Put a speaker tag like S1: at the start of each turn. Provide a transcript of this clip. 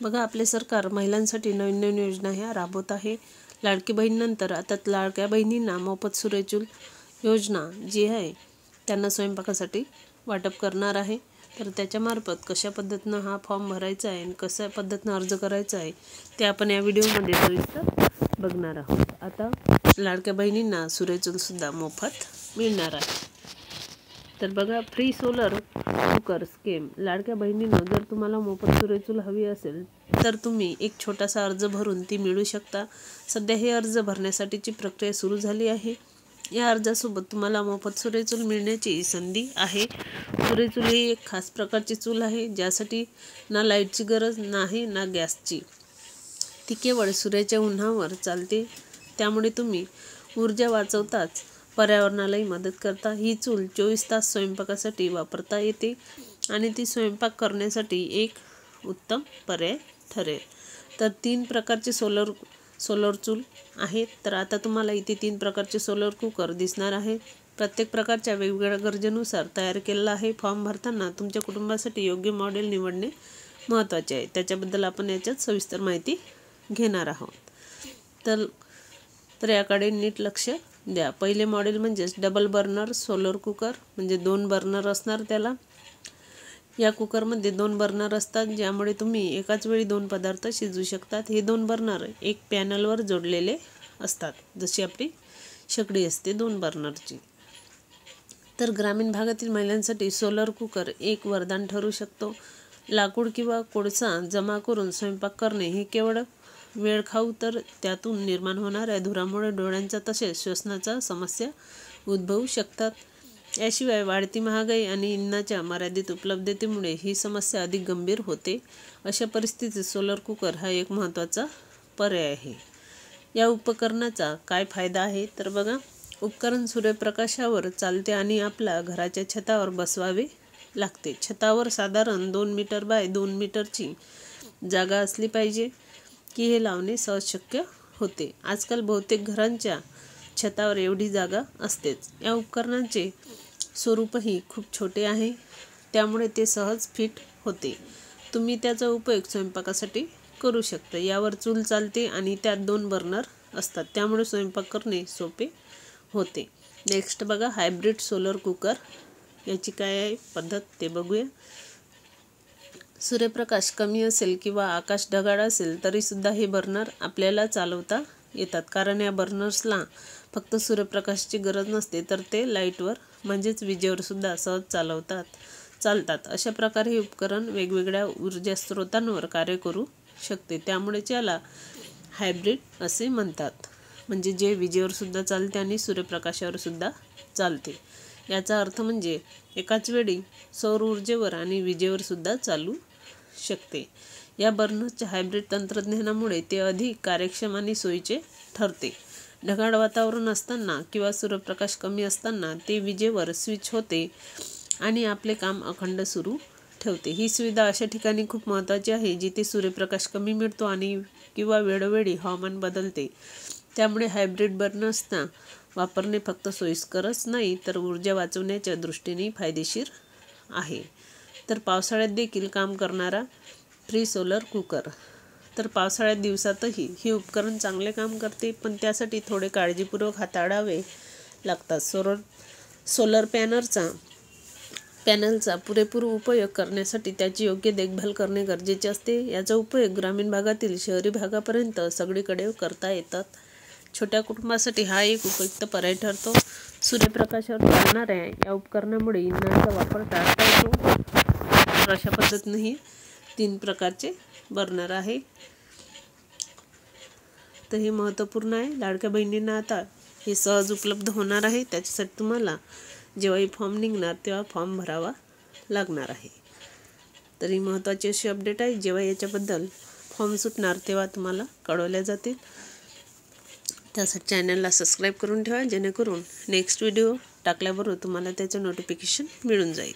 S1: बघा, आपले सरकार महिलांसाठी नवीन नवीन योजना ह्या राबवत आहे। लाडकी बहीणनंतर आता लाडक्या बहिणींना मोफत सूर्यचूल योजना जी आहे त्यांना स्वयंपाकासाठी वाटप करणार आहे। तर त्याच्यामार्फत कशा पद्धतीनं हा फॉर्म भरायचा आहे आणि कशा पद्धतीनं अर्ज करायचा आहे ते आपण या व्हिडिओमध्ये सविस्तर बघणार आहोत। आता लाडक्या बहिणींना सूर्यचूलसुद्धा मोफत मिळणार आहे। तर बघा, फ्री सोलर कुकर स्कीम। लाडक्या बहिणींनो, जर तुम्हाला मोफत सूर्यचूल हवी असेल तर तुम्ही एक छोटासा अर्ज भरून ती मिळू शकता। सध्या हे अर्ज भरण्यासाठीची प्रक्रिया सुरू झाली आहे। या अर्जासोबत तुम्हाला मोफत सूर्यचूल मिळण्याची संधी आहे। सूर्यचूल ही एक खास प्रकारची चूल आहे ज्यासाठी ना लाईटची गरज नाही ना गॅसची। ती केवळ सूर्याच्या उन्हावर चालते, त्यामुळे तुम्ही ऊर्जा वाचवताच पर्यावरणालाही मदत करता। ही चूल 24 तास स्वयंपाकासाठी वापरता येते आणि ती स्वयंपाक करण्यासाठी एक उत्तम पर्याय ठरेल। तर 3 प्रकारचे सोलर चूल आहेत। तर आता तुम्हाला इथे 3 प्रकारचे सोलर कुकर दिसणार आहे। प्रत्येक प्रकारच्या वेगवेगळ्या गरजेनुसार तयार केलेला आहे। फॉर्म भरताना तुमच्या कुटुंबासाठी योग्य मॉडेल निवडणे महत्त्वाचे आहे। त्याच्याबद्दल आपण याच्यात सविस्तर माहिती घेणार आहोत। तर याकडे नीट लक्ष द्या। पहिले मॉडेल म्हणजेच डबल बर्नर सोलर कुकर, म्हणजे 2 बर्नर असणार त्याला। या कुकरमध्ये 2 बर्नर असतात, ज्यामुळे तुम्ही एकाच वेळी 2 पदार्थ शिजवू शकतात। हे 2 बर्नर एक पॅनलवर जोडलेले असतात, जशी आपली शेगडी असते 2 बर्नरची। तर ग्रामीण भागातील महिलांसाठी सोलर कुकर एक वरदान ठरू शकतो। लाकूड किंवा कोळसा जमा करून स्वयंपाक करणे हे केवळ वेळखाऊ, तर त्यातून निर्माण होणाऱ्या धुरामुळे डोळ्यांचा तसेच श्वसनाचा समस्या उद्भवू शकतात। याशिवाय वाढती महागाई आणि इंधनाच्या मर्यादित उपलब्धतेमुळे ही समस्या अधिक गंभीर होते। अशा परिस्थितीत सोलर कुकर हा एक महत्त्वाचा पर्याय आहे। या उपकरणाचा काय फायदा आहे तर बघा, उपकरण सूर्यप्रकाशावर चालते आणि आपल्या घराच्या छतावर बसवावे लागते। छतावर साधारण 2 मीटर बाय 2 मीटरची जागा असली पाहिजे की हे लावणे सहज शक्य होते। आजकाल बहुतेक घरांच्या छतावर एवढी जागा असतेच। या उपकरणाचे स्वरूपही खूप छोटे आहे, त्यामुळे ते सहज फिट होते। तुम्ही त्याचा उपयोग स्वयंपाकासाठी करू शकता। यावर चूल चालते आणि त्यात 2 बर्नर असतात, त्यामुळे स्वयंपाक करणे सोपे होते। नेक्स्ट बघा, हायब्रिड सोलर कुकर। याची काय आहे पद्धत ते बघूया। सूर्यप्रकाश कमी असेल किंवा आकाश ढगाळ असेल तरीसुद्धा हे बर्नर आपल्याला चालवता येतात, कारण या बर्नर्सला फक्त सूर्यप्रकाशाची गरज नसते, तर ते लाईटवर म्हणजेच विजेवर सुद्धा सहज चालतात। अशा प्रकारे हे उपकरण वेगवेगळ्या ऊर्जा स्रोतांवर कार्य करू शकते, त्यामुळेच याला हायब्रिड असे म्हणतात, म्हणजे जे विजेवर सुद्धा चालते आणि सूर्यप्रकाशावर सुद्धा चालते। याचा अर्थ म्हणजे एकाच वेळी सौर ऊर्जेवर आणि विजेवर सुद्धा चालू शकते। या बर्नरच्या हायब्रिड तंत्रज्ञानामुळे ते अधिक कार्यक्षम आणि सोयीचे ठरते। ढगाळ वातावरण असताना किंवा सूर्यप्रकाश कमी असताना ते विजेवर स्विच होते आणि आपले काम अखंड सुरू ठेवते। ही सुविधा अशा ठिकाणी खूप महत्त्वाची आहे जिथे सूर्यप्रकाश कमी मिळतो आणि किंवा वेळोवेळी हवामान बदलते। त्यामुळे हायब्रिड बर्नर्सना वापरणे फक्त सोयीस्करच नाही, तर ऊर्जा वाचवण्याच्या दृष्टीनेही फायदेशीर आहे। तर पावसाळ्यात देखील काम करणारा फ्री सोलर कुकर। तर पावसाळ्यात दिवसातही हे उपकरण चांगले काम करते, पण त्यासाठी थोडे काळजीपूर्वक हाताळावे लागतात। सोलर पॅनलचा पुरेपूर उपयोग करण्यासाठी त्याची योग्य देखभाल करणे गरजेचे असते। याचा उपयोग ग्रामीण भागातील शहरी भागापर्यंत सगळीकडे करता येतात। छोट्या कुटुंबासाठी हा एक उपयुक्त पर्याय ठरतो। सूर्यप्रकाशावर चालणाऱ्या या उपकरणामुळे इंधनाचा वापर टाळता येतो। तर अशा पद्धतीने 3 प्रकारचे बर्नर आहे। तर हे महत्त्वपूर्ण आहे। लाडक्या बहिणींना आता हे सहज उपलब्ध होणार आहे। त्याच्यासाठी तुम्हाला जेव्हाही फॉर्म निघणार तेव्हा फॉर्म भरावा लागणार आहे। तर ही महत्त्वाची अशी अपडेट आहे। जेव्हा याच्याबद्दल फॉर्म सुटणार तेव्हा तुम्हाला कळवल्या जातील। त्यासाठी चॅनलला सबस्क्राईब करून ठेवा, जेणेकरून नेक्स्ट व्हिडिओ टाकल्याबरोबर तुम्हाला त्याचं नोटिफिकेशन मिळून जाईल।